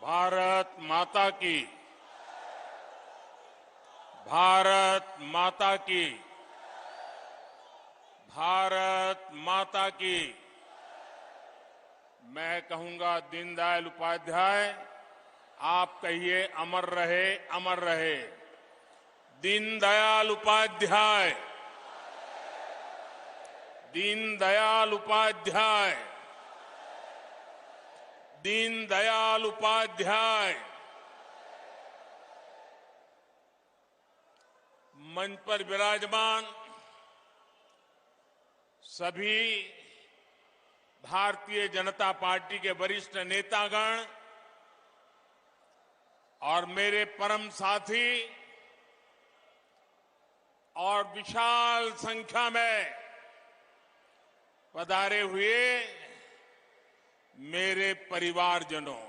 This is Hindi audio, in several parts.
भारत माता की। भारत माता की। भारत माता की। मैं कहूंगा दीनदयाल उपाध्याय, आप कहिए अमर रहे, अमर रहे। दीनदयाल उपाध्याय, दीनदयाल उपाध्याय, दीनदयाल उपाध्याय। मंच पर विराजमान सभी भारतीय जनता पार्टी के वरिष्ठ नेतागण और मेरे परम साथी और विशाल संख्या में पधारे हुए मेरे परिवारजनों,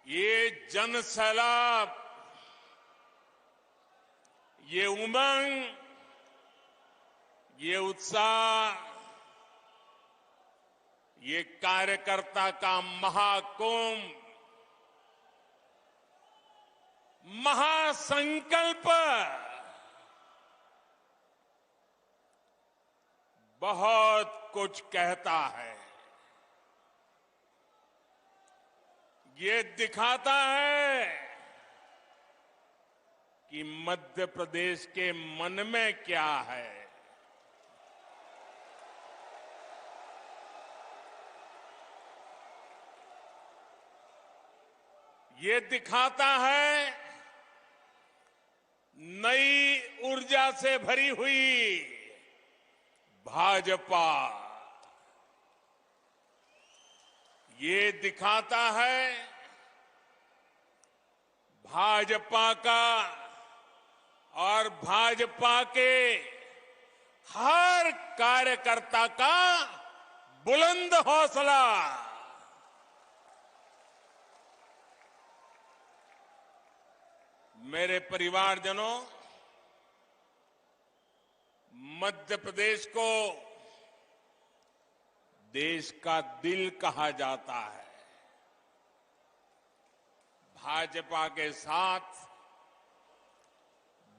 ये जन सैलाब, ये उमंग, ये उत्साह, ये कार्यकर्ता का महाकुंभ, महासंकल्प बहुत कुछ कहता है। ये दिखाता है कि मध्य प्रदेश के मन में क्या है। ये दिखाता है नई ऊर्जा से भरी हुई भाजपा। ये दिखाता है भाजपा का और भाजपा के हर कार्यकर्ता का बुलंद हौसला। मेरे परिवारजनों, मध्य प्रदेश को देश का दिल कहा जाता है। भाजपा के साथ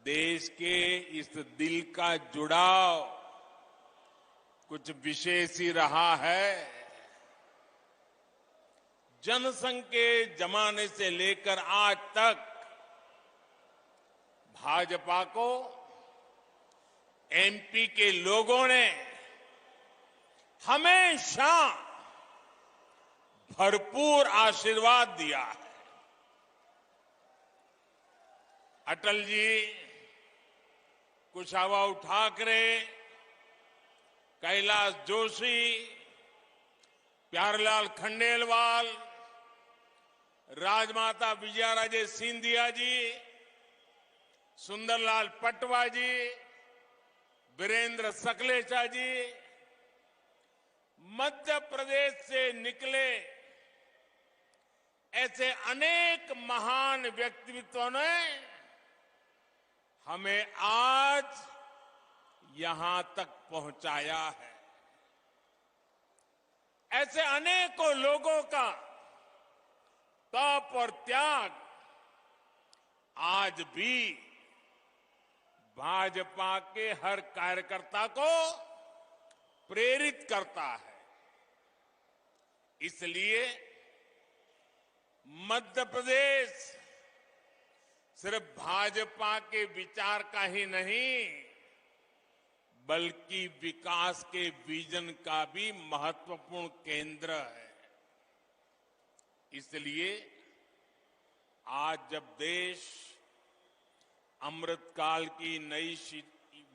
देश के इस दिल का जुड़ाव कुछ विशेष ही रहा है। जनसंघ के जमाने से लेकर आज तक भाजपा को एमपी के लोगों ने हमेशा भरपूर आशीर्वाद दिया है। अटल जी, कुशाभाऊ ठाकरे, कैलाश जोशी, प्यारेलाल खंडेलवाल, राजमाता विजयाराजे सिंधिया जी, सुंदरलाल पटवा जी, वीरेंद्र सकलेचा जी, मध्य प्रदेश से निकले ऐसे अनेक महान व्यक्तित्वों ने हमें आज यहां तक पहुंचाया है। ऐसे अनेकों लोगों का तप और त्याग आज भी भाजपा के हर कार्यकर्ता को प्रेरित करता है। इसलिए मध्य प्रदेश सिर्फ भाजपा के विचार का ही नहीं, बल्कि विकास के विजन का भी महत्वपूर्ण केंद्र है। इसलिए आज जब देश अमृतकाल की नई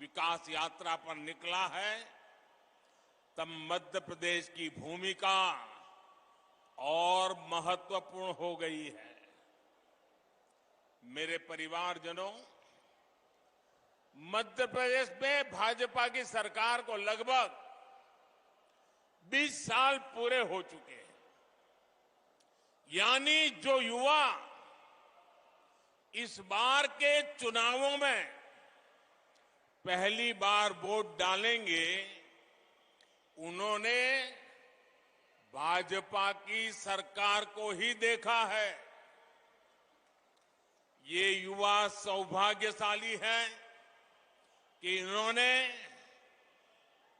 विकास यात्रा पर निकला है, तब मध्य प्रदेश की भूमिका और महत्वपूर्ण हो गई है। मेरे परिवारजनों, मध्य प्रदेश में भाजपा की सरकार को लगभग 20 साल पूरे हो चुके हैं। यानी जो युवा इस बार के चुनावों में पहली बार वोट डालेंगे उन्होंने भाजपा की सरकार को ही देखा है। ये युवा सौभाग्यशाली हैं कि इन्होंने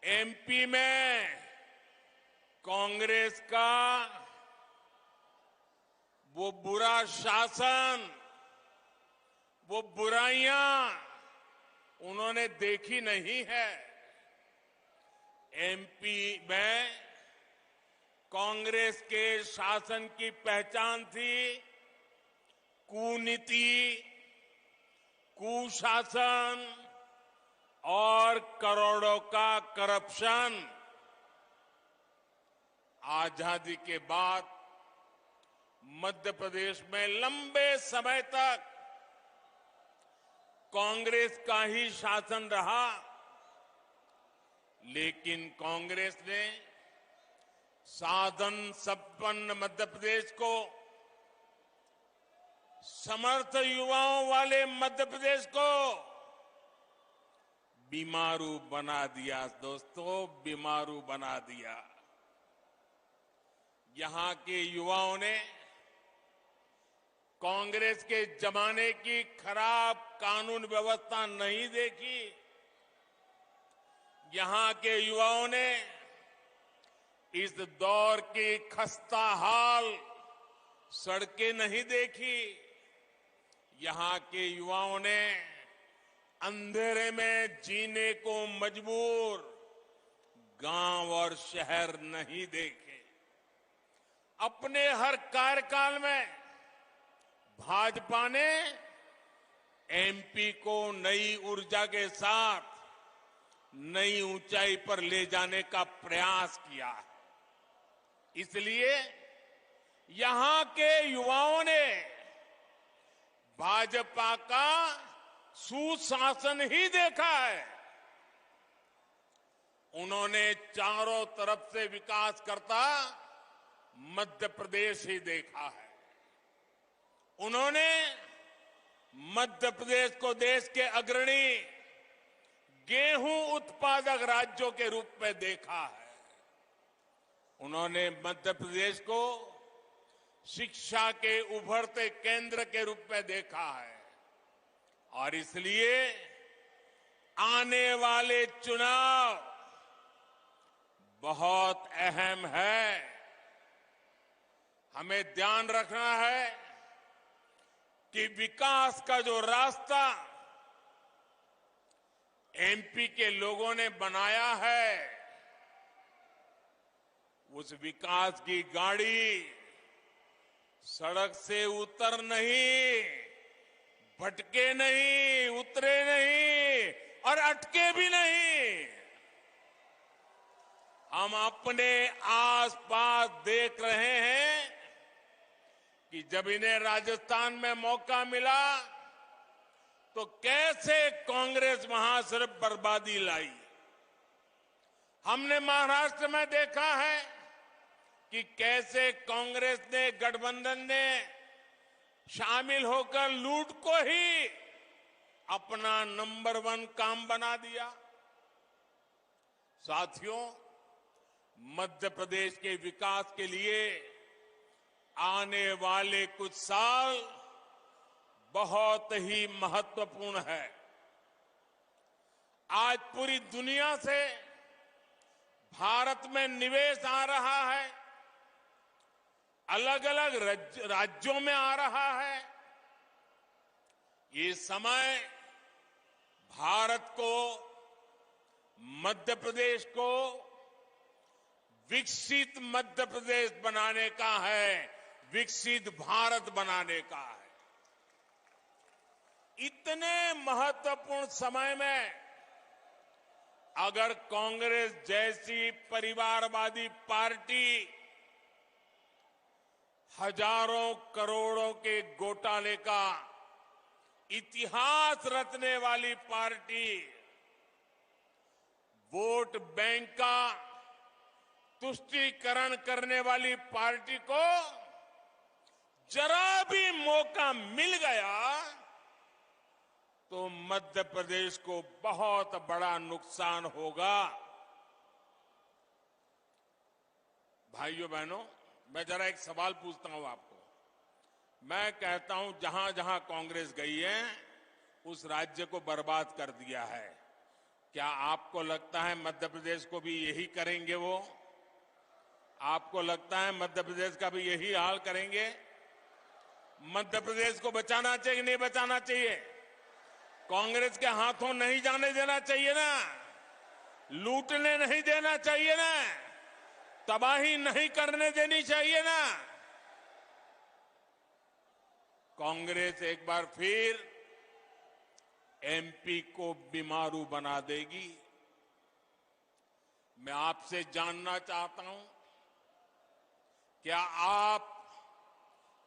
एमपी में कांग्रेस का वो बुरा शासन, वो बुराइयां उन्होंने देखी नहीं है। एमपी में कांग्रेस के शासन की पहचान थी कुनीति, कुशासन और करोड़ों का करप्शन। आजादी के बाद मध्य प्रदेश में लंबे समय तक कांग्रेस का ही शासन रहा, लेकिन कांग्रेस ने साधन संपन्न मध्य प्रदेश को, समर्थ युवाओं वाले मध्य प्रदेश को बीमारू बना दिया। दोस्तों, बीमारू बना दिया। यहां के युवाओं ने कांग्रेस के जमाने की खराब कानून व्यवस्था नहीं देखी। यहां के युवाओं ने इस दौर की खस्ता हाल सड़कें नहीं देखी। यहां के युवाओं ने अंधेरे में जीने को मजबूर गांव और शहर नहीं देखे। अपने हर कार्यकाल में भाजपा ने एमपी को नई ऊर्जा के साथ नई ऊंचाई पर ले जाने का प्रयास किया है। इसलिए यहां के युवाओं ने भाजपा का सुशासन ही देखा है। उन्होंने चारों तरफ से विकास करता मध्य प्रदेश ही देखा है। उन्होंने मध्य प्रदेश को देश के अग्रणी गेहूं उत्पादक राज्यों के रूप में देखा है। उन्होंने मध्य प्रदेश को शिक्षा के उभरते केंद्र के रूप में देखा है और इसलिए आने वाले चुनाव बहुत अहम है। हमें ध्यान रखना है कि विकास का जो रास्ता एमपी के लोगों ने बनाया है, उस विकास की गाड़ी सड़क से उतर नहीं, भटके नहीं, उतरे नहीं और अटके भी नहीं। हम अपने आसपास देख रहे हैं कि जब इन्हें राजस्थान में मौका मिला तो कैसे कांग्रेस वहां सिर्फ बर्बादी लाई। हमने महाराष्ट्र में देखा है कि कैसे कांग्रेस ने, गठबंधन ने शामिल होकर लूट को ही अपना नंबर 1 काम बना दिया। साथियों, मध्य प्रदेश के विकास के लिए आने वाले कुछ साल बहुत ही महत्वपूर्ण है। आज पूरी दुनिया से भारत में निवेश आ रहा है, अलग अलग राज्यों में आ रहा है। ये समय भारत को, मध्य प्रदेश को विकसित मध्य प्रदेश बनाने का है, विकसित भारत बनाने का है। इतने महत्वपूर्ण समय में अगर कांग्रेस जैसी परिवारवादी पार्टी हजारों करोड़ों के घोटाले का इतिहास रचने वाली पार्टी, वोट बैंक का तुष्टीकरण करने वाली पार्टी को जरा भी मौका मिल गया तो मध्य प्रदेश को बहुत बड़ा नुकसान होगा। भाइयों बहनों, मैं जरा एक सवाल पूछता हूं आपको। मैं कहता हूं जहां जहां कांग्रेस गई है उस राज्य को बर्बाद कर दिया है। क्या आपको लगता है मध्य प्रदेश को भी यही करेंगे वो? आपको लगता है मध्य प्रदेश का भी यही हाल करेंगे? मध्य प्रदेश को बचाना चाहिए, नहीं बचाना चाहिए? कांग्रेस के हाथों नहीं जाने देना चाहिए ना, लूटने नहीं देना चाहिए ना, तबाही नहीं करने देनी चाहिए ना। कांग्रेस एक बार फिर एमपी को बीमारू बना देगी। मैं आपसे जानना चाहता हूं, क्या आप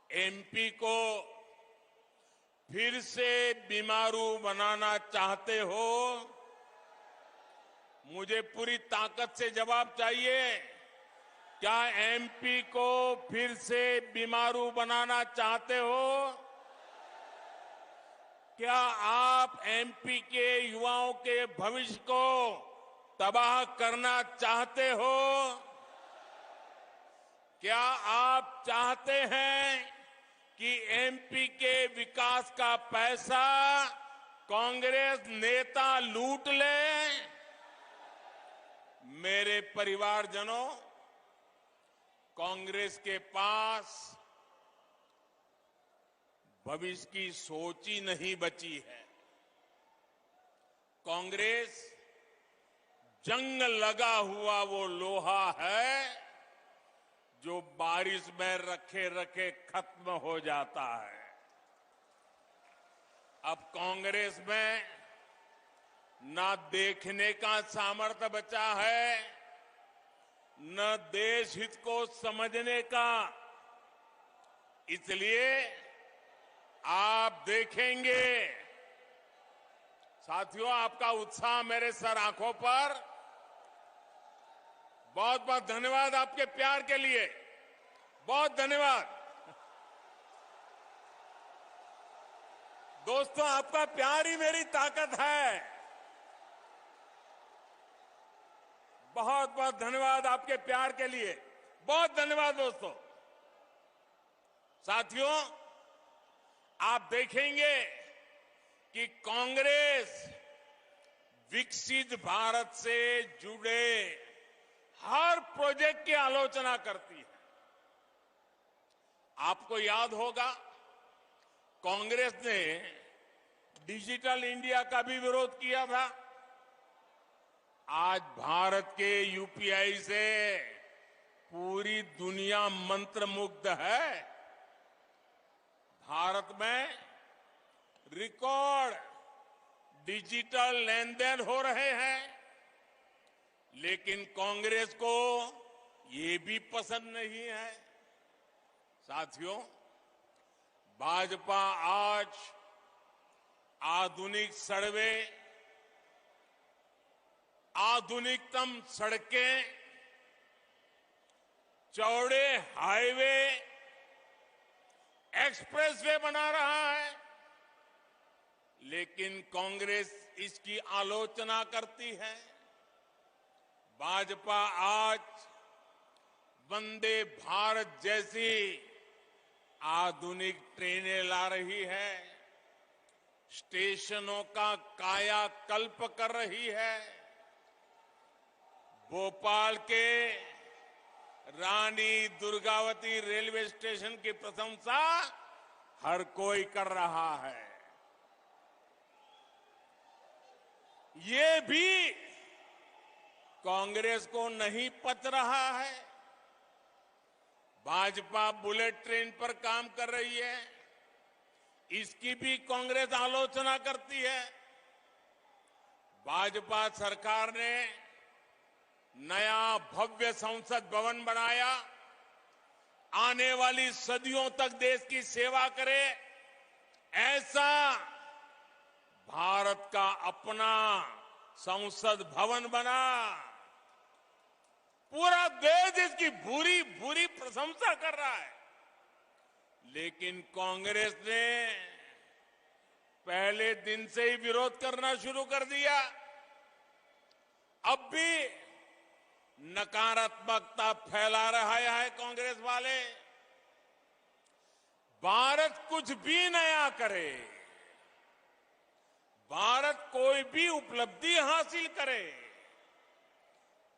एमपी को फिर से बीमारू बनाना चाहते हो? मुझे पूरी ताकत से जवाब चाहिए। क्या एमपी को फिर से बीमारू बनाना चाहते हो? क्या आप एमपी के युवाओं के भविष्य को तबाह करना चाहते हो? क्या आप चाहते हैं कि एमपी के विकास का पैसा कांग्रेस नेता लूट ले? मेरे परिवारजनों, कांग्रेस के पास भविष्य की सोच ही नहीं बची है। कांग्रेस जंग लगा हुआ वो लोहा है जो बारिश में रखे रखे खत्म हो जाता है। अब कांग्रेस में ना देखने का सामर्थ्य बचा है, न देश हित को समझने का। इसलिए आप देखेंगे साथियों, आपका उत्साह मेरे सर आंखों पर। बहुत बहुत धन्यवाद आपके प्यार के लिए, बहुत धन्यवाद। दोस्तों, आपका प्यार ही मेरी ताकत है। बहुत बहुत धन्यवाद आपके प्यार के लिए, बहुत धन्यवाद दोस्तों। साथियों, आप देखेंगे कि कांग्रेस विकसित भारत से जुड़े हर प्रोजेक्ट की आलोचना करती है। आपको याद होगा, कांग्रेस ने डिजिटल इंडिया का भी विरोध किया था। आज भारत के यूपीआई से पूरी दुनिया मंत्रमुग्ध है। भारत में रिकॉर्ड डिजिटल लेन देन हो रहे हैं, लेकिन कांग्रेस को ये भी पसंद नहीं है। साथियों, भाजपा आज आधुनिक सड़कें, आधुनिकतम सड़कें, चौड़े हाईवे, एक्सप्रेसवे बना रहा है, लेकिन कांग्रेस इसकी आलोचना करती है। भाजपा आज वंदे भारत जैसी आधुनिक ट्रेनें ला रही है, स्टेशनों का कायाकल्प कर रही है। भोपाल के रानी दुर्गावती रेलवे स्टेशन की प्रशंसा हर कोई कर रहा है। ये भी कांग्रेस को नहीं पच रहा है। भाजपा बुलेट ट्रेन पर काम कर रही है, इसकी भी कांग्रेस आलोचना करती है। भाजपा सरकार ने नया भव्य संसद भवन बनाया, आने वाली सदियों तक देश की सेवा करे, ऐसा भारत का अपना संसद भवन बना। पूरा देश इसकी भूरी भूरी प्रशंसा कर रहा है, लेकिन कांग्रेस ने पहले दिन से ही विरोध करना शुरू कर दिया। अब भी नकारात्मकता फैला रहा है कांग्रेस वाले। भारत कुछ भी नया करे, भारत कोई भी उपलब्धि हासिल करे,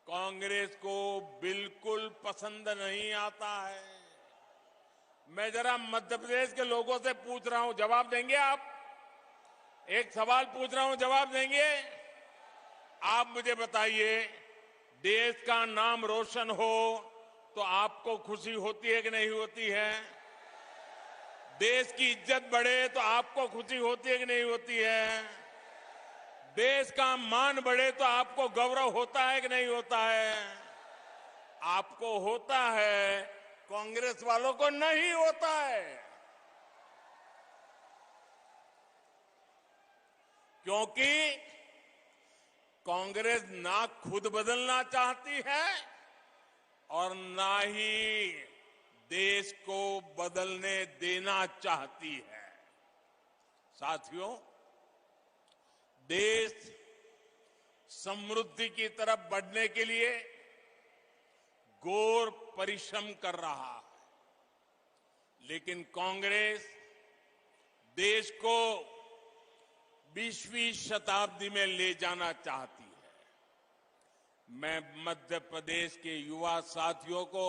कांग्रेस को बिल्कुल पसंद नहीं आता है। मैं जरा मध्य प्रदेश के लोगों से पूछ रहा हूं, जवाब देंगे आप? एक सवाल पूछ रहा हूं, जवाब देंगे? आप मुझे बताइए, देश का नाम रोशन हो तो आपको खुशी होती है कि नहीं होती है? देश की इज्जत बढ़े तो आपको खुशी होती है कि नहीं होती है? देश का मान बढ़े तो आपको गौरव होता है कि नहीं होता है? आपको होता है, कांग्रेस वालों को नहीं होता है। क्योंकि कांग्रेस ना खुद बदलना चाहती है और ना ही देश को बदलने देना चाहती है। साथियों, देश समृद्धि की तरफ बढ़ने के लिए घोर परिश्रम कर रहा है, लेकिन कांग्रेस देश को 20वीं शताब्दी में ले जाना चाहती है। मैं मध्य प्रदेश के युवा साथियों को,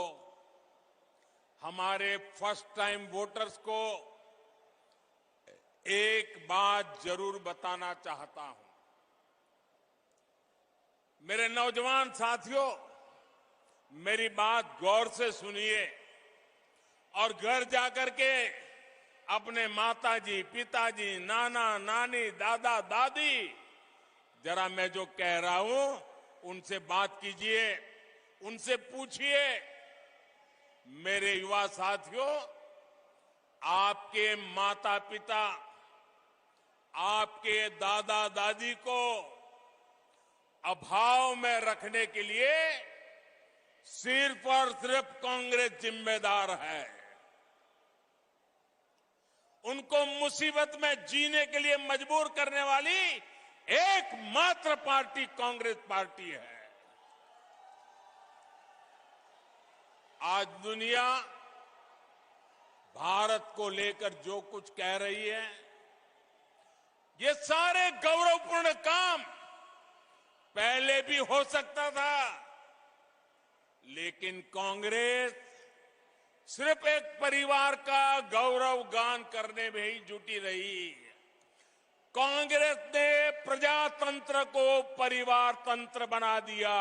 हमारे फर्स्ट टाइम वोटर्स को एक बात जरूर बताना चाहता हूं। मेरे नौजवान साथियों, मेरी बात गौर से सुनिए और घर जाकर के अपने माताजी, पिताजी, नाना, नानी, दादा, दादी, जरा मैं जो कह रहा हूं उनसे बात कीजिए, उनसे पूछिए। मेरे युवा साथियों, आपके माता पिता, आपके दादा दादी को अभाव में रखने के लिए सिर्फ और सिर्फ कांग्रेस जिम्मेदार है। उनको मुसीबत में जीने के लिए मजबूर करने वाली एकमात्र पार्टी कांग्रेस पार्टी है। आज दुनिया भारत को लेकर जो कुछ कह रही है, ये सारे गौरवपूर्ण काम पहले भी हो सकता था, लेकिन कांग्रेस सिर्फ एक परिवार का गौरव गान करने में ही जुटी रही। कांग्रेस ने प्रजातंत्र को परिवार तंत्र बना दिया।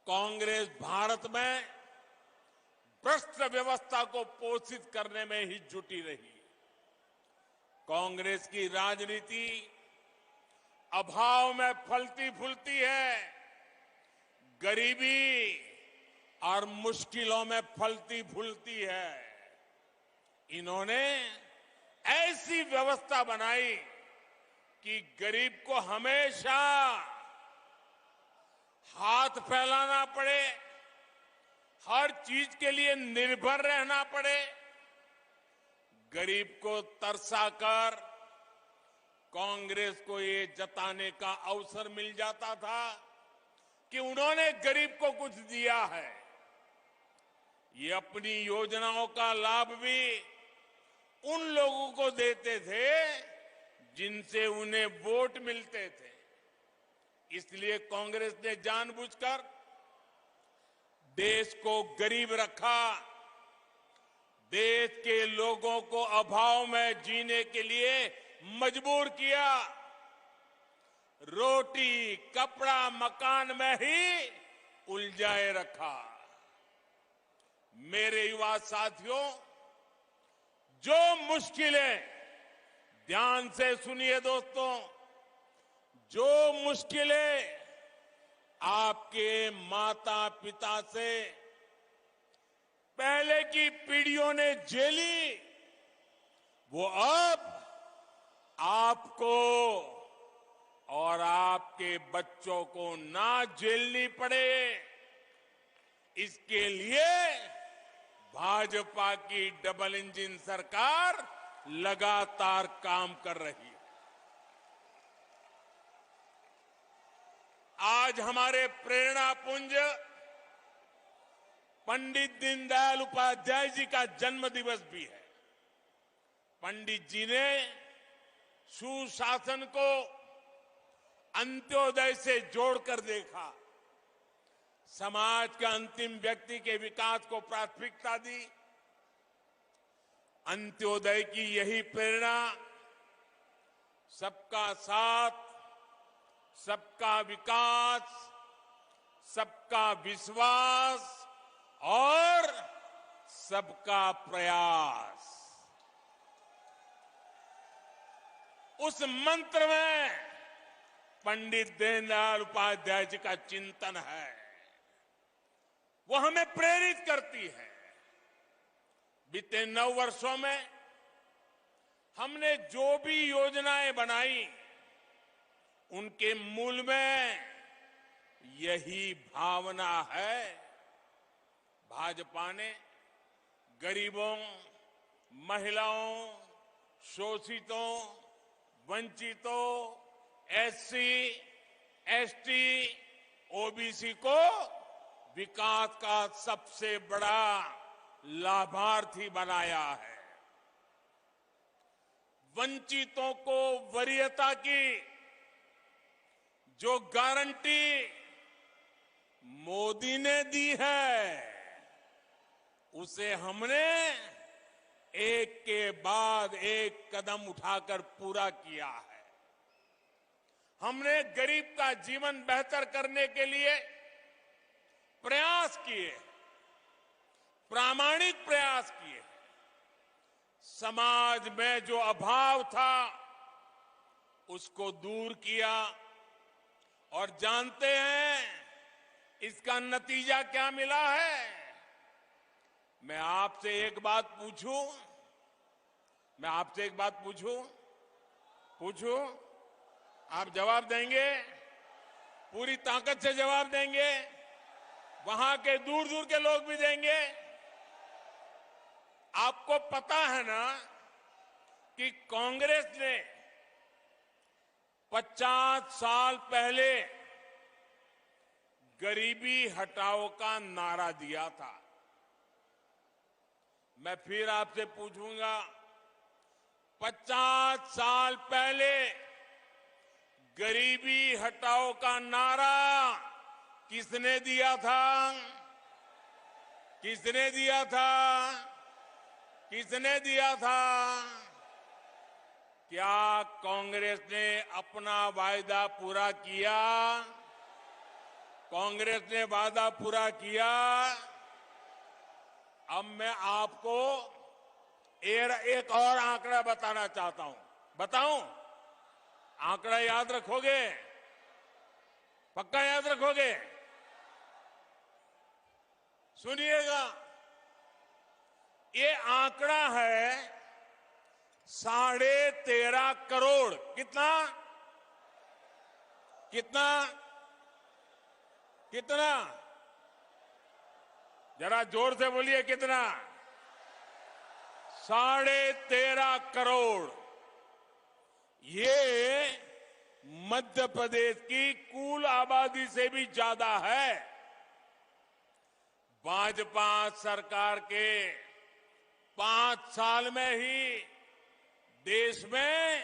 कांग्रेस भारत में भ्रष्ट व्यवस्था को पोषित करने में ही जुटी रही। कांग्रेस की राजनीति अभाव में फलती फूलती है, गरीबी और मुश्किलों में फलती फूलती है। इन्होंने ऐसी व्यवस्था बनाई कि गरीब को हमेशा हाथ फैलाना पड़े, हर चीज के लिए निर्भर रहना पड़े। गरीब को तरसाकर कांग्रेस को ये जताने का अवसर मिल जाता था कि उन्होंने गरीब को कुछ दिया है। ये अपनी योजनाओं का लाभ भी उन लोगों को देते थे जिनसे उन्हें वोट मिलते थे। इसलिए कांग्रेस ने जानबूझकर देश को गरीब रखा, देश के लोगों को अभाव में जीने के लिए मजबूर किया, रोटी, कपड़ा, मकान में ही उलझाए रखा। मेरे युवा साथियों, जो मुश्किलें, ध्यान से सुनिए दोस्तों, जो मुश्किलें आपके माता पिता से पहले की पीढ़ियों ने झेली, वो अब आपको और आपके बच्चों को ना झेलनी पड़े, इसके लिए भाजपा की डबल इंजन सरकार लगातार काम कर रही है। आज हमारे प्रेरणा पुंज पंडित दीनदयाल उपाध्याय जी का जन्म दिवस भी है। पंडित जी ने सुशासन को अंत्योदय से जोड़कर देखा, समाज के अंतिम व्यक्ति के विकास को प्राथमिकता दी। अंत्योदय की यही प्रेरणा सबका साथ, सबका विकास, सबका विश्वास और सबका प्रयास, उस मंत्र में पंडित दीनदयाल उपाध्याय जी का चिंतन है। वो हमें प्रेरित करती है। बीते 9 वर्षों में हमने जो भी योजनाएं बनाई, उनके मूल में यही भावना है। भाजपा ने गरीबों, महिलाओं, शोषितों, वंचितों, एससी, एसटी, ओबीसी को विकास का सबसे बड़ा लाभार्थी बनाया है। वंचितों को वरीयता की जो गारंटी मोदी ने दी है, उसे हमने एक के बाद एक कदम उठाकर पूरा किया है। हमने गरीब का जीवन बेहतर करने के लिए प्रयास किए, प्रामाणिक प्रयास किए। समाज में जो अभाव था, उसको दूर किया। और जानते हैं इसका नतीजा क्या मिला है? मैं आपसे एक बात पूछूं, पूछूं, आप जवाब देंगे? पूरी ताकत से जवाब देंगे? वहां के दूर दूर के लोग भी देंगे? आपको पता है ना कि कांग्रेस ने 50 साल पहले गरीबी हटाओ का नारा दिया था। मैं फिर आपसे पूछूंगा, 50 साल पहले गरीबी हटाओ का नारा किसने दिया था? किसने दिया था? किसने दिया था? क्या कांग्रेस ने अपना वायदा पूरा किया? कांग्रेस ने वादा पूरा किया। अब मैं आपको एक और आंकड़ा बताना चाहता हूं। बताऊं? आंकड़ा याद रखोगे? पक्का याद रखोगे? सुनिएगा, ये आंकड़ा है 13.5 करोड़। कितना? कितना? कितना? जरा जोर से बोलिए, कितना? 13.5 करोड़। ये मध्य प्रदेश की कुल आबादी से भी ज्यादा है। भाजपा सरकार के 5 साल में ही देश में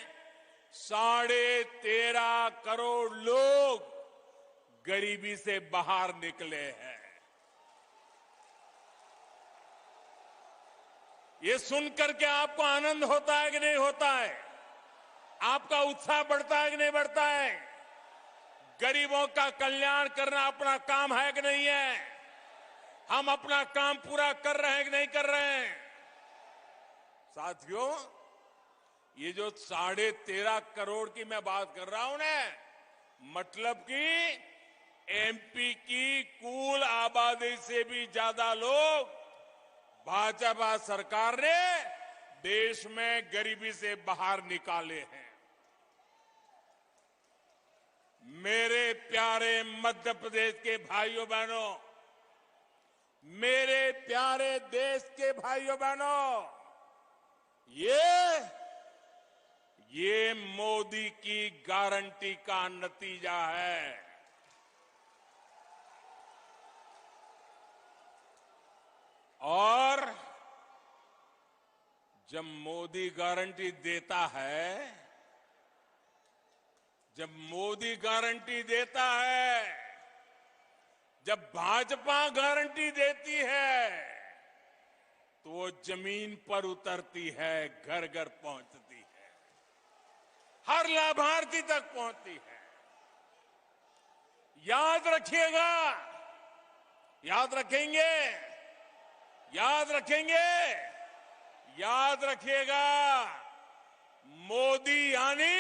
13.5 करोड़ लोग गरीबी से बाहर निकले हैं। ये सुनकर के आपको आनंद होता है कि नहीं होता है? आपका उत्साह बढ़ता है कि नहीं बढ़ता है? गरीबों का कल्याण करना अपना काम है कि नहीं है? हम अपना काम पूरा कर रहे हैं कि नहीं कर रहे हैं? साथियों, ये जो 13.5 करोड़ की मैं बात कर रहा हूं ना, मतलब कि एमपी की कुल आबादी से भी ज्यादा लोग भाजपा सरकार ने देश में गरीबी से बाहर निकाले हैं। मेरे प्यारे मध्य प्रदेश के भाइयों बहनों, मेरे प्यारे देश के भाइयों बहनों, ये ये मोदी की गारंटी का नतीजा है। और जब मोदी गारंटी देता है, जब मोदी गारंटी देता है, जब भाजपा गारंटी देती है, तो वो जमीन पर उतरती है, घर घर पहुंचती है, हर लाभार्थी तक पहुंचती है। याद रखिएगा, याद रखेंगे, याद रखेंगे, याद रखिएगा, मोदी यानी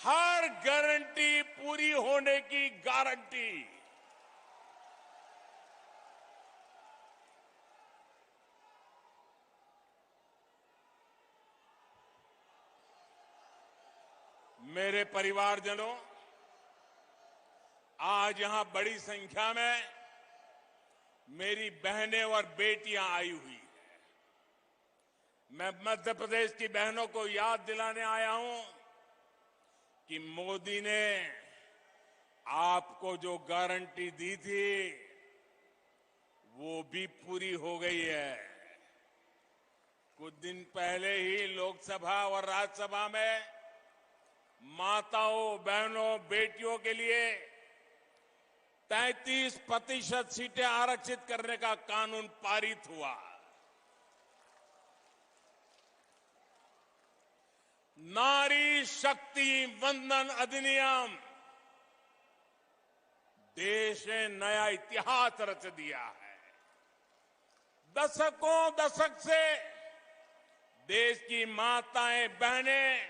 हर गारंटी पूरी होने की गारंटी। मेरे परिवारजनों, आज यहां बड़ी संख्या में मेरी बहनें और बेटियां आई हुई हैं। मैं मध्य प्रदेश की बहनों को याद दिलाने आया हूं कि मोदी ने आपको जो गारंटी दी थी वो भी पूरी हो गई है। कुछ दिन पहले ही लोकसभा और राज्यसभा में माताओं, बहनों, बेटियों के लिए 33% सीटें आरक्षित करने का कानून पारित हुआ। नारी शक्ति वंदन अधिनियम देश ने नया इतिहास रच दिया है। दशक से देश की माताएं, बहनें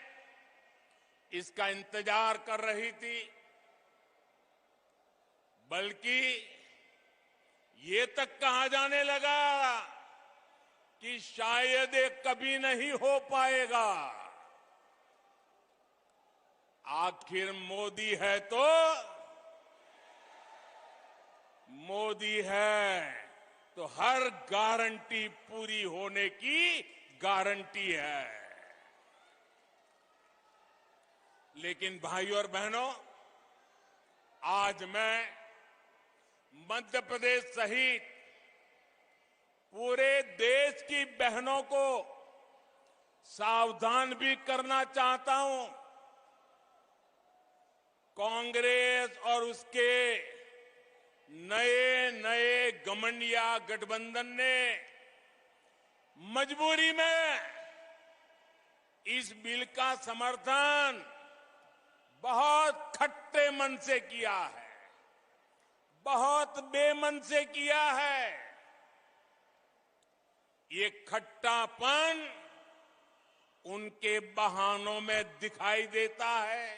इसका इंतजार कर रही थी, बल्कि ये तक कहा जाने लगा कि शायद ये कभी नहीं हो पाएगा। आखिर मोदी है तो मोदी है तो हर गारंटी पूरी होने की गारंटी है। लेकिन भाइयों और बहनों, आज मैं मध्य प्रदेश सहित पूरे देश की बहनों को सावधान भी करना चाहता हूं। कांग्रेस और उसके नए नए घमंडिया गठबंधन ने मजबूरी में इस बिल का समर्थन बहुत खट्टे मन से किया है, बहुत बेमन से किया है। ये खट्टापन उनके बहानों में दिखाई देता है।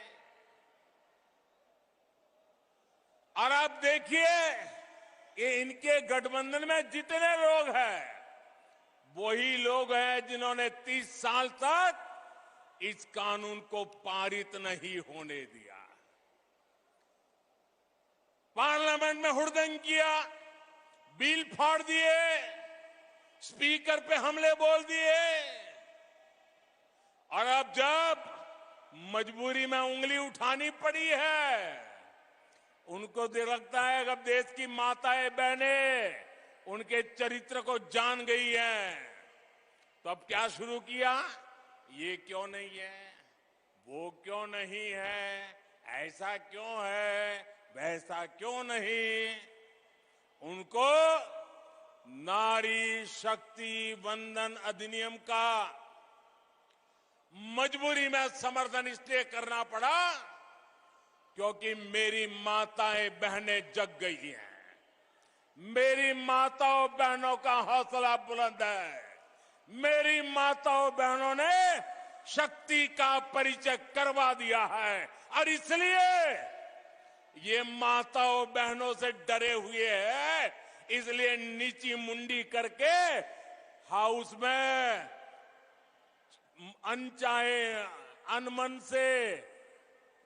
और आप देखिए कि इनके गठबंधन में जितने लोग हैं, वही लोग हैं जिन्होंने 30 साल तक इस कानून को पारित नहीं होने दिया। पार्लियामेंट में हुड़दंग किया, बिल फाड़ दिए, स्पीकर पे हमले बोल दिए, और अब जब मजबूरी में उंगली उठानी पड़ी है, उनको लगता है कि अब देश की माताएं, बहनें उनके चरित्र को जान गई हैं, तो अब क्या शुरू किया? ये क्यों नहीं है, वो क्यों नहीं है, ऐसा क्यों है, वैसा क्यों नहीं। उनको नारी शक्ति वंदन अधिनियम का मजबूरी में समर्थन इसलिए करना पड़ा क्योंकि मेरी माताएं, बहनें जग गई हैं। मेरी माताओं, बहनों का हौसला बुलंद है। मेरी माताओं, बहनों ने शक्ति का परिचय करवा दिया है, और इसलिए ये माताओं, बहनों से डरे हुए हैं। इसलिए नीची मुंडी करके हाउस में अनचाहे अनमन से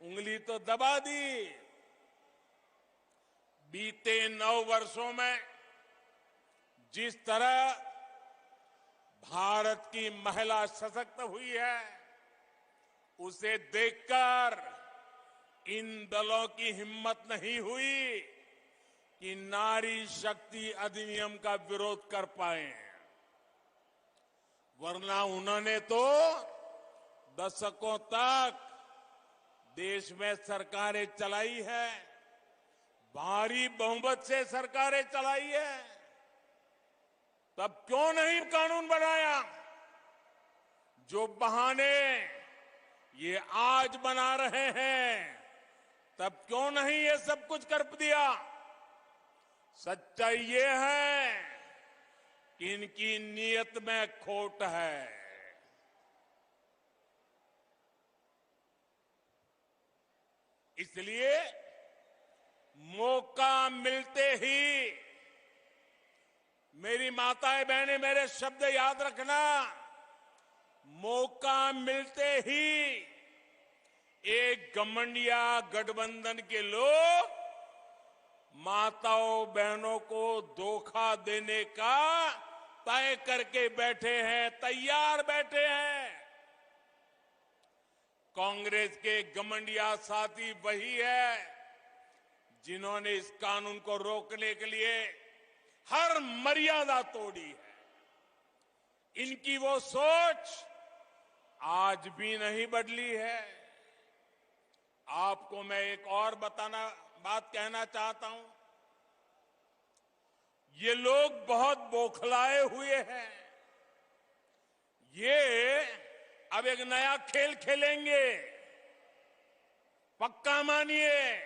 उंगली तो दबा दी। बीते 9 वर्षों में जिस तरह भारत की महिला सशक्त हुई है, उसे देखकर इन दलों की हिम्मत नहीं हुई कि नारी शक्ति अधिनियम का विरोध कर पाए, वरना उन्होंने तो दशकों तक देश में सरकारें चलाई है, भारी बहुमत से सरकारें चलाई है। तब क्यों नहीं कानून बनाया? जो बहाने ये आज बना रहे हैं, तब क्यों नहीं ये सब कुछ कर दिया? सच्चाई ये है कि इनकी नीयत में खोट है। इसलिए मौका मिलते ही, मेरी माताएं बहनें मेरे शब्द याद रखना, मौका मिलते ही एक घमंडिया गठबंधन के लोग माताओं बहनों को धोखा देने का तय करके बैठे हैं, तैयार बैठे हैं। कांग्रेस के घमंडिया साथी वही है जिन्होंने इस कानून को रोकने के लिए हर मर्यादा तोड़ी है। इनकी वो सोच आज भी नहीं बदली है। आपको मैं एक और बात कहना चाहता हूं। ये लोग बहुत बौखलाए हुए हैं। ये अब एक नया खेल खेलेंगे, पक्का मानिए।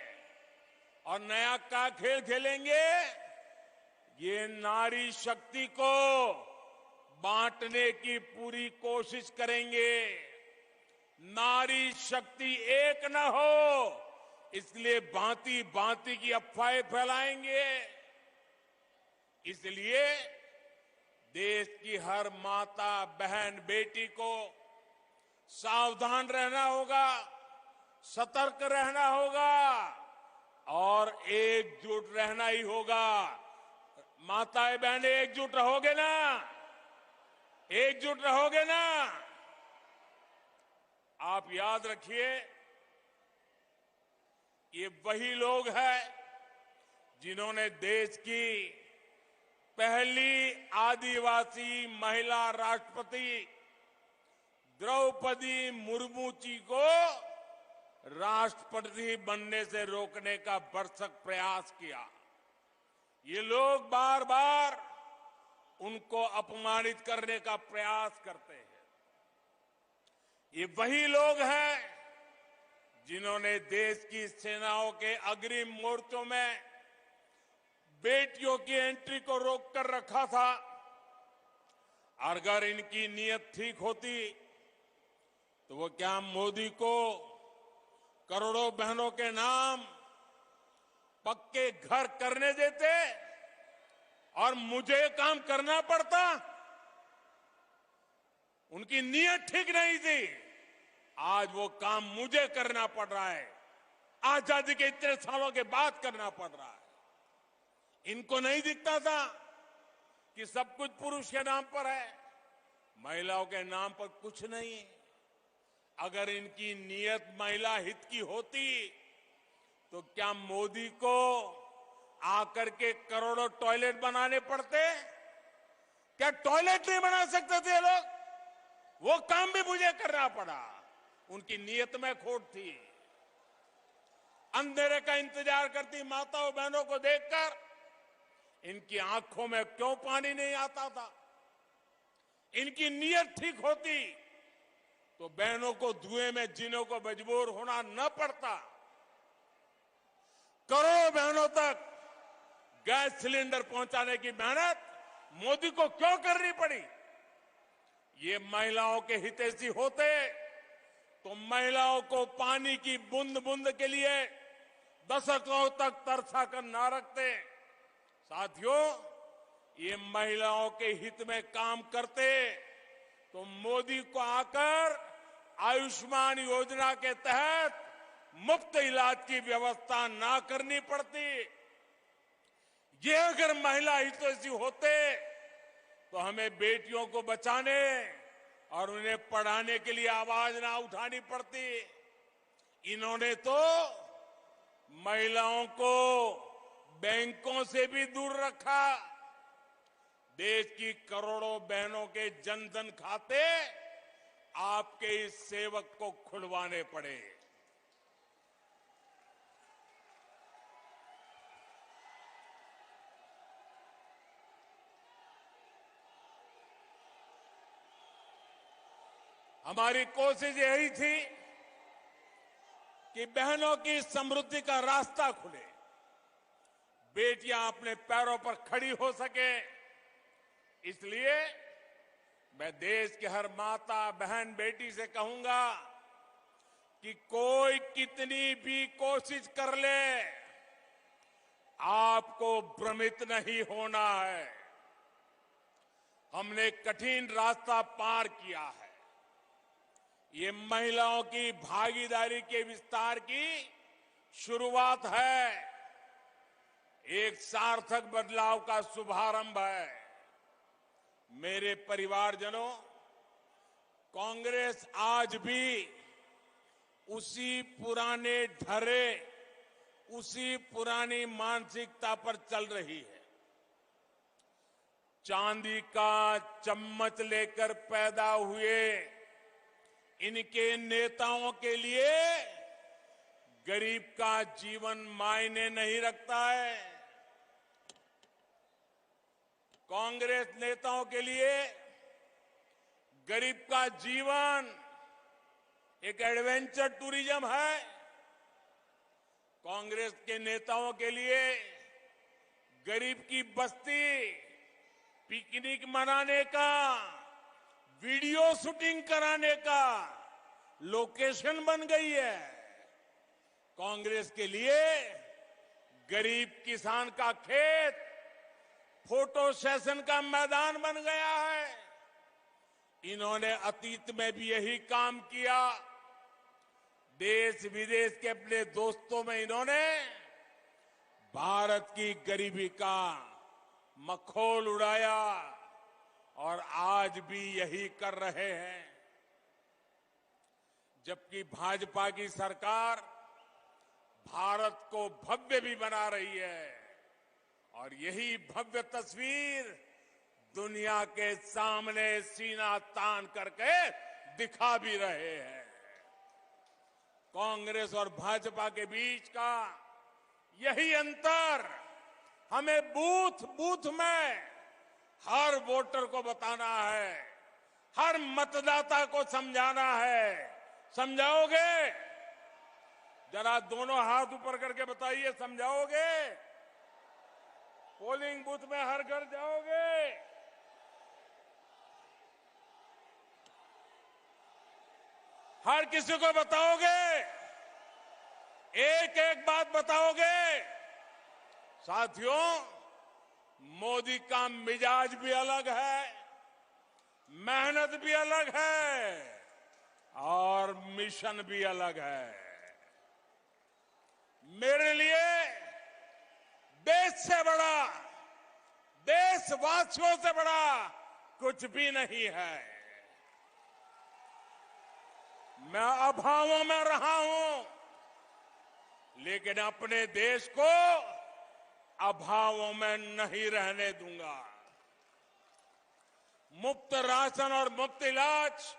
और नया क्या खेल खेलेंगे? ये नारी शक्ति को बांटने की पूरी कोशिश करेंगे। नारी शक्ति एक न हो, इसलिए भांति भांति की अफवाहें फैलाएंगे। इसलिए देश की हर माता बहन बेटी को सावधान रहना होगा, सतर्क रहना होगा और एकजुट रहना ही होगा। माताएं बहनें एकजुट रहोगे ना? एकजुट रहोगे ना? आप याद रखिए, ये वही लोग हैं जिन्होंने देश की पहली आदिवासी महिला राष्ट्रपति द्रौपदी मुर्मू जी को राष्ट्रपति बनने से रोकने का भरसक प्रयास किया। ये लोग बार बार उनको अपमानित करने का प्रयास करते हैं। ये वही लोग हैं जिन्होंने देश की सेनाओं के अग्रिम मोर्चों में बेटियों की एंट्री को रोककर रखा था। और अगर इनकी नीयत ठीक होती तो वो क्या मोदी को करोड़ों बहनों के नाम पक्के घर करने देते और मुझे काम करना पड़ता? उनकी नीयत ठीक नहीं थी। आज वो काम मुझे करना पड़ रहा है। आजादी के इतने सालों के बाद करना पड़ रहा है। इनको नहीं दिखता था कि सब कुछ पुरुष के नाम पर है, महिलाओं के नाम पर कुछ नहीं है। अगर इनकी नीयत महिला हित की होती तो क्या मोदी को आकर के करोड़ों टॉयलेट बनाने पड़ते? क्या टॉयलेट नहीं बना सकते थे लोग? वो काम भी मुझे करना पड़ा। उनकी नीयत में खोट थी। अंधेरे का इंतजार करती माताओं बहनों को देखकर इनकी आंखों में क्यों पानी नहीं आता था? इनकी नीयत ठीक होती तो बहनों को धुएं में जीने को मजबूर होना न पड़ता। करोड़ों बहनों तक गैस सिलेंडर पहुंचाने की मेहनत मोदी को क्यों करनी पड़ी? ये महिलाओं के हितैषी होते तो महिलाओं को पानी की बूंद बूंद के लिए दशकों तक तरसा कर न रखते। साथियों, ये महिलाओं के हित में काम करते तो मोदी को आकर आयुष्मान योजना के तहत मुफ्त इलाज की व्यवस्था ना करनी पड़ती। ये अगर महिला हितैषी होते तो हमें बेटियों को बचाने और उन्हें पढ़ाने के लिए आवाज ना उठानी पड़ती। इन्होंने तो महिलाओं को बैंकों से भी दूर रखा। देश की करोड़ों बहनों के जनधन खाते आपके इस सेवक को खुलवाने पड़े। हमारी कोशिश यही थी कि बहनों की समृद्धि का रास्ता खुले, बेटियां अपने पैरों पर खड़ी हो सके। इसलिए मैं देश के हर माता बहन बेटी से कहूंगा कि कोई कितनी भी कोशिश कर ले, आपको भ्रमित नहीं होना है। हमने कठिन रास्ता पार किया है। ये महिलाओं की भागीदारी के विस्तार की शुरुआत है, एक सार्थक बदलाव का शुभारंभ है। मेरे परिवारजनों, कांग्रेस आज भी उसी पुराने ढर्रे, उसी पुरानी मानसिकता पर चल रही है। चांदी का चम्मच लेकर पैदा हुए इनके नेताओं के लिए गरीब का जीवन मायने नहीं रखता है। कांग्रेस नेताओं के लिए गरीब का जीवन एक एडवेंचर टूरिज्म है। कांग्रेस के नेताओं के लिए गरीब की बस्ती पिकनिक मनाने का, वीडियो शूटिंग कराने का लोकेशन बन गई है। कांग्रेस के लिए गरीब किसान का खेत फोटो सेशन का मैदान बन गया है। इन्होंने अतीत में भी यही काम किया। देश विदेश के अपने दोस्तों में इन्होंने भारत की गरीबी का मखौल उड़ाया और आज भी यही कर रहे हैं। जबकि भाजपा की सरकार भारत को भव्य भी बना रही है और यही भव्य तस्वीर दुनिया के सामने सीना तान करके दिखा भी रहे हैं। कांग्रेस और भाजपा के बीच का यही अंतर हमें बूथ बूथ में हर वोटर को बताना है, हर मतदाता को समझाना है। समझाओगे? जरा दोनों हाथ ऊपर करके बताइए, समझाओगे? पोलिंग बूथ में हर घर जाओगे? हर किसी को बताओगे? एक एक बात बताओगे? साथियों, मोदी का मिजाज भी अलग है, मेहनत भी अलग है और मिशन भी अलग है। मेरे लिए देश से बड़ा, देशवासियों से बड़ा कुछ भी नहीं है। मैं अभावों में रहा हूं, लेकिन अपने देश को अभावों में नहीं रहने दूंगा। मुफ्त राशन और मुफ्त इलाज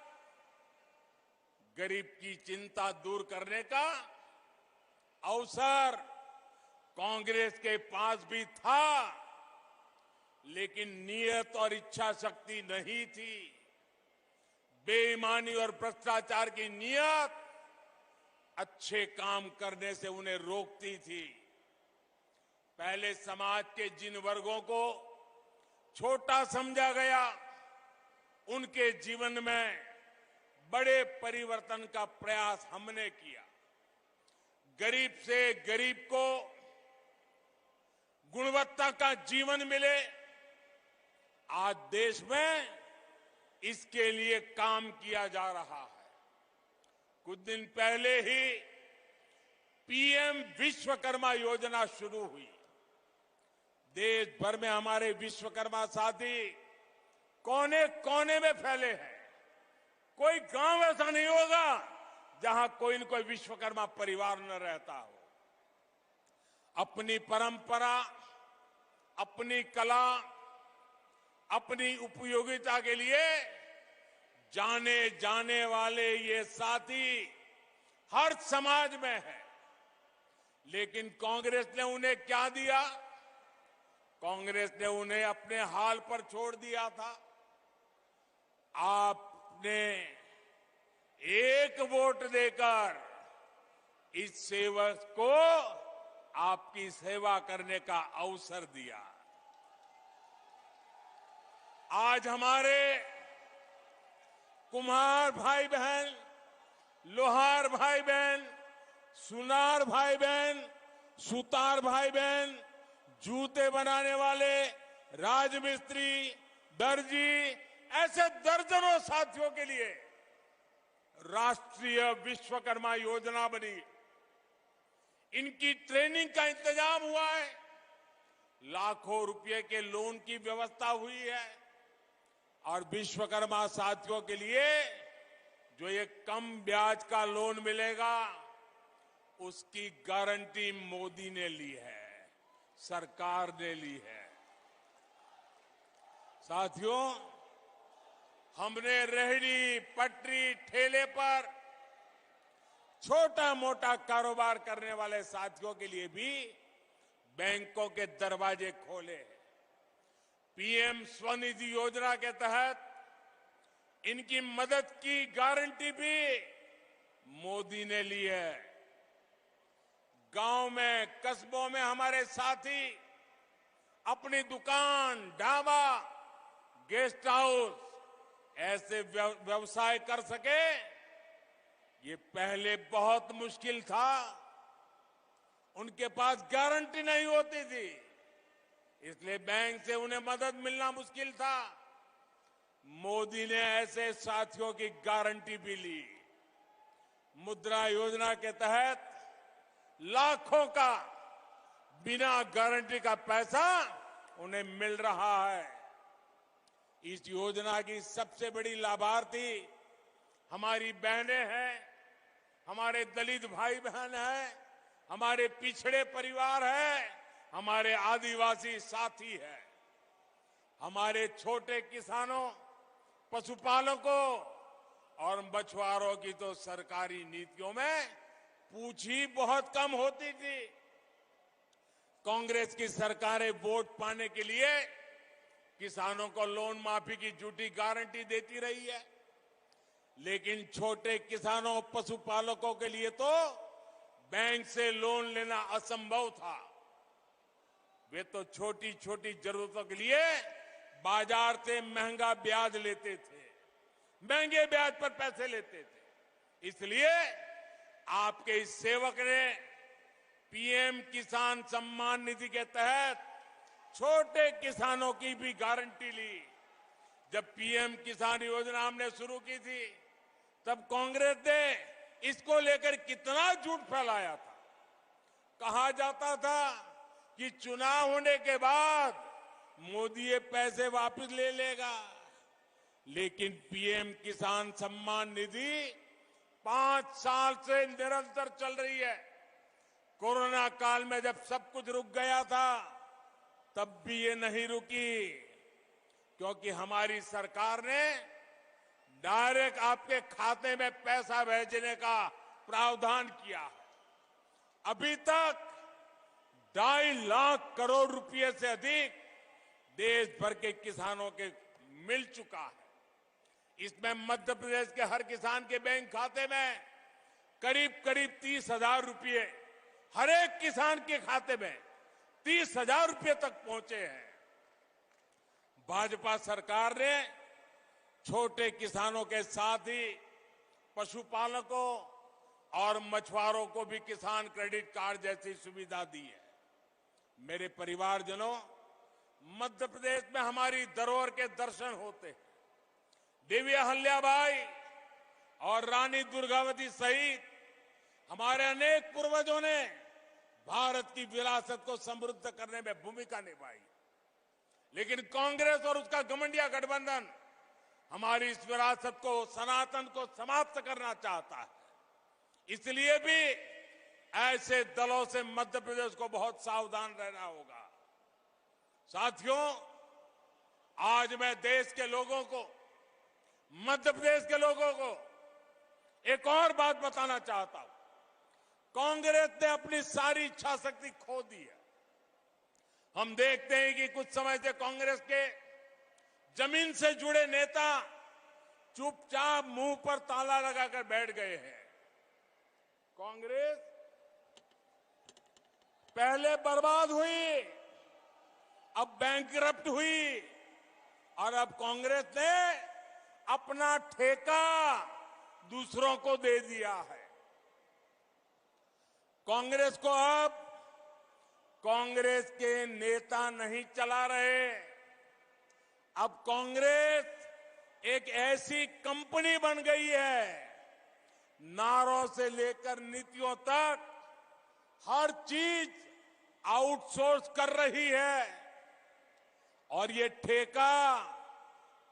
गरीब की चिंता दूर करने का अवसर कांग्रेस के पास भी था, लेकिन नियत और इच्छा शक्ति नहीं थी। बेईमानी और भ्रष्टाचार की नियत अच्छे काम करने से उन्हें रोकती थी। पहले समाज के जिन वर्गों को छोटा समझा गया, उनके जीवन में बड़े परिवर्तन का प्रयास हमने किया। गरीब से गरीब को गुणवत्ता का जीवन मिले, आज देश में इसके लिए काम किया जा रहा है। कुछ दिन पहले ही पीएम विश्वकर्मा योजना शुरू हुई। देश भर में हमारे विश्वकर्मा साथी कोने कोने में फैले हैं। कोई गांव ऐसा नहीं होगा जहां कोई न कोई विश्वकर्मा परिवार न रहता हो। अपनी परंपरा, अपनी कला, अपनी उपयोगिता के लिए जाने जाने वाले ये साथी हर समाज में है। लेकिन कांग्रेस ने उन्हें क्या दिया? कांग्रेस ने उन्हें अपने हाल पर छोड़ दिया था। आपने एक वोट देकर इस सेवक को आपकी सेवा करने का अवसर दिया। आज हमारे कुम्हार भाई बहन, लोहार भाई बहन, सुनार भाई बहन, सुतार भाई बहन, जूते बनाने वाले, राजमिस्त्री, दर्जी, ऐसे दर्जनों साथियों के लिए राष्ट्रीय विश्वकर्मा योजना बनी। इनकी ट्रेनिंग का इंतजाम हुआ है। लाखों रुपए के लोन की व्यवस्था हुई है और विश्वकर्मा साथियों के लिए जो ये कम ब्याज का लोन मिलेगा, उसकी गारंटी मोदी ने ली है, सरकार ने ली है। साथियों, हमने रेहड़ी, पटरी, ठेले पर छोटा मोटा कारोबार करने वाले साथियों के लिए भी बैंकों के दरवाजे खोले हैं। पीएम स्वनिधि योजना के तहत इनकी मदद की गारंटी भी मोदी ने ली है। गांव में, कस्बों में हमारे साथी अपनी दुकान, ढाबा, गेस्ट हाउस ऐसे व्यवसाय कर सके, ये पहले बहुत मुश्किल था। उनके पास गारंटी नहीं होती थी, इसलिए बैंक से उन्हें मदद मिलना मुश्किल था। मोदी ने ऐसे साथियों की गारंटी भी ली। मुद्रा योजना के तहत लाखों का बिना गारंटी का पैसा उन्हें मिल रहा है। इस योजना की सबसे बड़ी लाभार्थी हमारी बहनें हैं, हमारे दलित भाई बहन हैं, हमारे पिछड़े परिवार हैं, हमारे आदिवासी साथी हैं। हमारे छोटे किसानों, पशुपालकों और मछुआरों की तो सरकारी नीतियों में पूछ ही बहुत कम होती थी। कांग्रेस की सरकारें वोट पाने के लिए किसानों को लोन माफी की झूठी गारंटी देती रही है, लेकिन छोटे किसानों, पशुपालकों के लिए तो बैंक से लोन लेना असंभव था। वे तो छोटी छोटी जरूरतों के लिए बाजार से महंगा ब्याज लेते थे, महंगे ब्याज पर पैसे लेते थे। इसलिए आपके इस सेवक ने पीएम किसान सम्मान निधि के तहत छोटे किसानों की भी गारंटी ली। जब पीएम किसान योजना हमने शुरू की थी, तब कांग्रेस ने इसको लेकर कितना झूठ फैलाया था। कहा जाता था कि चुनाव होने के बाद मोदी ये पैसे वापस ले लेगा, लेकिन पीएम किसान सम्मान निधि 5 साल से निरंतर चल रही है। कोरोना काल में जब सब कुछ रुक गया था, तब भी ये नहीं रुकी, क्योंकि हमारी सरकार ने डायरेक्ट आपके खाते में पैसा भेजने का प्रावधान किया। अभी तक 2.5 लाख करोड़ रुपए से अधिक देश भर के किसानों के मिल चुका है। इसमें मध्य प्रदेश के हर किसान के बैंक खाते में करीब करीब 30,000 रुपए, हर एक किसान के खाते में 30,000 रुपए तक पहुंचे हैं। भाजपा सरकार ने छोटे किसानों के साथ ही पशुपालकों और मछुआरों को भी किसान क्रेडिट कार्ड जैसी सुविधा दी है। मेरे परिवारजनों, मध्य प्रदेश में हमारी धरोहर के दर्शन होते हैं। देवी अहिल्याबाई और रानी दुर्गावती सहित हमारे अनेक पूर्वजों ने भारत की विरासत को समृद्ध करने में भूमिका निभाई। लेकिन कांग्रेस और उसका घमंडिया गठबंधन हमारी इस विरासत को, सनातन को समाप्त करना चाहता है। इसलिए भी ऐसे दलों से मध्य प्रदेश को बहुत सावधान रहना होगा। साथियों, आज मैं देश के लोगों को, मध्य प्रदेश के लोगों को एक और बात बताना चाहता हूं। कांग्रेस ने अपनी सारी इच्छा शक्ति खो दी है। हम देखते हैं कि कुछ समय से कांग्रेस के जमीन से जुड़े नेता चुपचाप मुंह पर ताला लगाकर बैठ गए हैं। कांग्रेस पहले बर्बाद हुई, अब बैंकरप्ट हुई और अब कांग्रेस ने अपना ठेका दूसरों को दे दिया है। कांग्रेस को अब कांग्रेस के नेता नहीं चला रहे, अब कांग्रेस एक ऐसी कंपनी बन गई है, नारों से लेकर नीतियों तक हर चीज आउटसोर्स कर रही है। और ये ठेका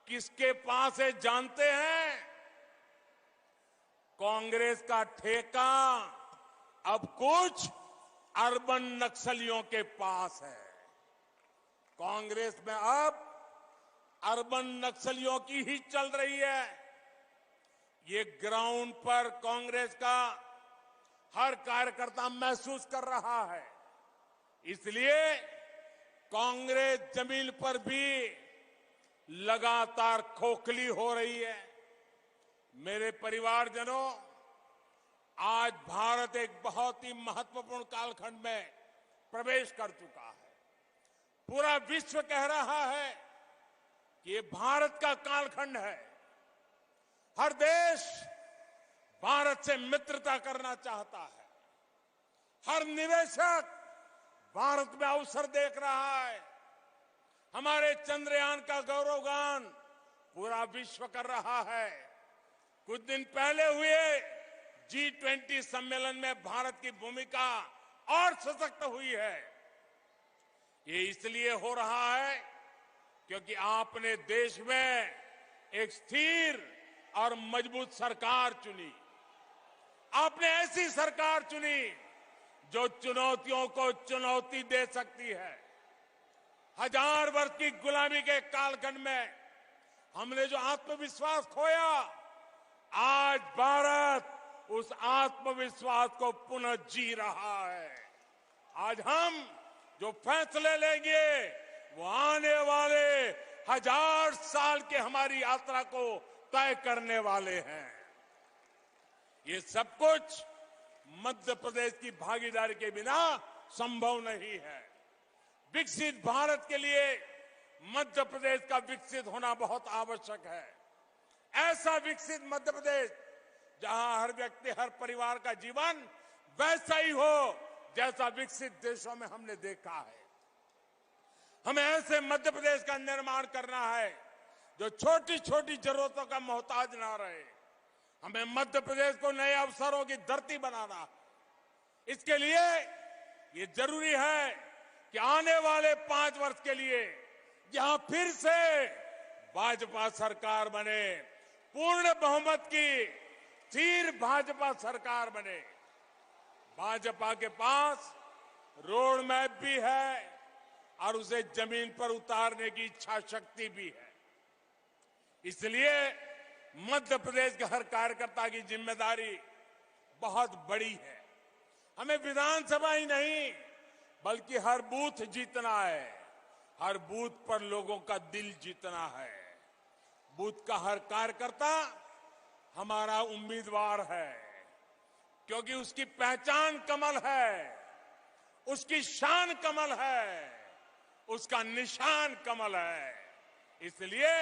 किसके पास है जानते हैं? कांग्रेस का ठेका अब कुछ अर्बन नक्सलियों के पास है। कांग्रेस में अब अर्बन नक्सलियों की ही चल रही है। ये ग्राउंड पर कांग्रेस का हर कार्यकर्ता महसूस कर रहा है। इसलिए कांग्रेस जमीन पर भी लगातार खोखली हो रही है। मेरे परिवारजनों, आज भारत एक बहुत ही महत्वपूर्ण कालखंड में प्रवेश कर चुका है। पूरा विश्व कह रहा है कि ये भारत का कालखंड है। हर देश भारत से मित्रता करना चाहता है। हर निवेशक भारत में अवसर देख रहा है। हमारे चंद्रयान का गौरवगान पूरा विश्व कर रहा है। कुछ दिन पहले हुए G20 सम्मेलन में भारत की भूमिका और सशक्त हुई है। ये इसलिए हो रहा है क्योंकि आपने देश में एक स्थिर और मजबूत सरकार चुनी। आपने ऐसी सरकार चुनी जो चुनौतियों को चुनौती दे सकती है। 1000 वर्ष की गुलामी के कालखंड में हमने जो आत्मविश्वास खोया, आज भारत उस आत्मविश्वास को पुनः जी रहा है। आज हम जो फैसले लेंगे वो आने वाले 1000 साल के हमारी यात्रा को तय करने वाले हैं। ये सब कुछ मध्य प्रदेश की भागीदारी के बिना संभव नहीं है। विकसित भारत के लिए मध्य प्रदेश का विकसित होना बहुत आवश्यक है। ऐसा विकसित मध्य प्रदेश जहां हर व्यक्ति, हर परिवार का जीवन वैसा ही हो जैसा विकसित देशों में हमने देखा है। हमें ऐसे मध्य प्रदेश का निर्माण करना है जो छोटी छोटी जरूरतों का मोहताज ना रहे। हमें मध्य प्रदेश को नए अवसरों की धरती बनाना है। इसके लिए ये जरूरी है कि आने वाले 5 वर्ष के लिए यहां फिर से भाजपा सरकार बने, पूर्ण बहुमत की स्थिर भाजपा सरकार बने। भाजपा के पास रोड मैप भी है और उसे जमीन पर उतारने की इच्छा शक्ति भी है। इसलिए मध्य प्रदेश के हर कार्यकर्ता की जिम्मेदारी बहुत बड़ी है। हमें विधानसभा ही नहीं बल्कि हर बूथ जीतना है। हर बूथ पर लोगों का दिल जीतना है। बूथ का हर कार्यकर्ता हमारा उम्मीदवार है, क्योंकि उसकी पहचान कमल है, उसकी शान कमल है, उसका निशान कमल है। इसलिए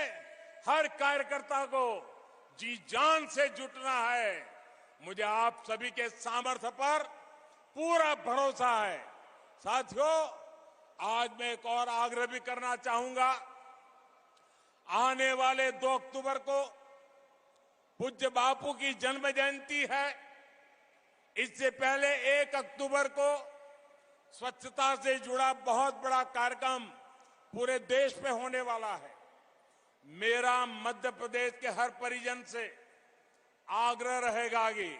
हर कार्यकर्ता को जी जान से जुटना है। मुझे आप सभी के सामर्थ्य पर पूरा भरोसा है। साथियों, आज मैं एक और आग्रह भी करना चाहूंगा। आने वाले 2 अक्टूबर को पूज्य बापू की जन्म जयंती है। इससे पहले 1 अक्टूबर को स्वच्छता से जुड़ा बहुत बड़ा कार्यक्रम पूरे देश पे होने वाला है। मेरा मध्य प्रदेश के हर परिजन से आग्रह रहेगा कि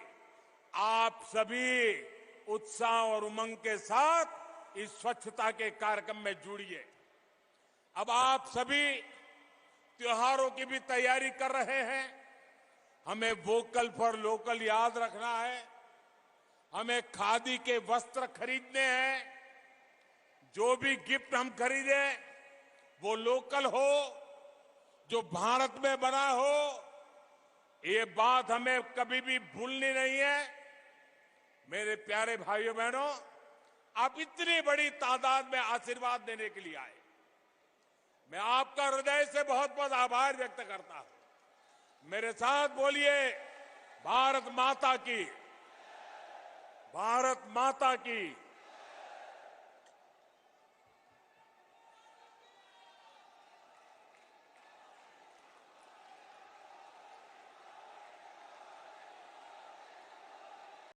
आप सभी उत्साह और उमंग के साथ इस स्वच्छता के कार्यक्रम में जुड़िए। अब आप सभी त्योहारों की भी तैयारी कर रहे हैं। हमें वोकल फॉर लोकल याद रखना है। हमें खादी के वस्त्र खरीदने हैं। जो भी गिफ्ट हम खरीदे वो लोकल हो, जो भारत में बना हो। ये बात हमें कभी भी भूलनी नहीं है। मेरे प्यारे भाइयों बहनों, आप इतनी बड़ी तादाद में आशीर्वाद देने के लिए आए। मैं आपका हृदय से बहुत बहुत आभार व्यक्त करता हूं। मेरे साथ बोलिए, भारत माता की, भारत माता की।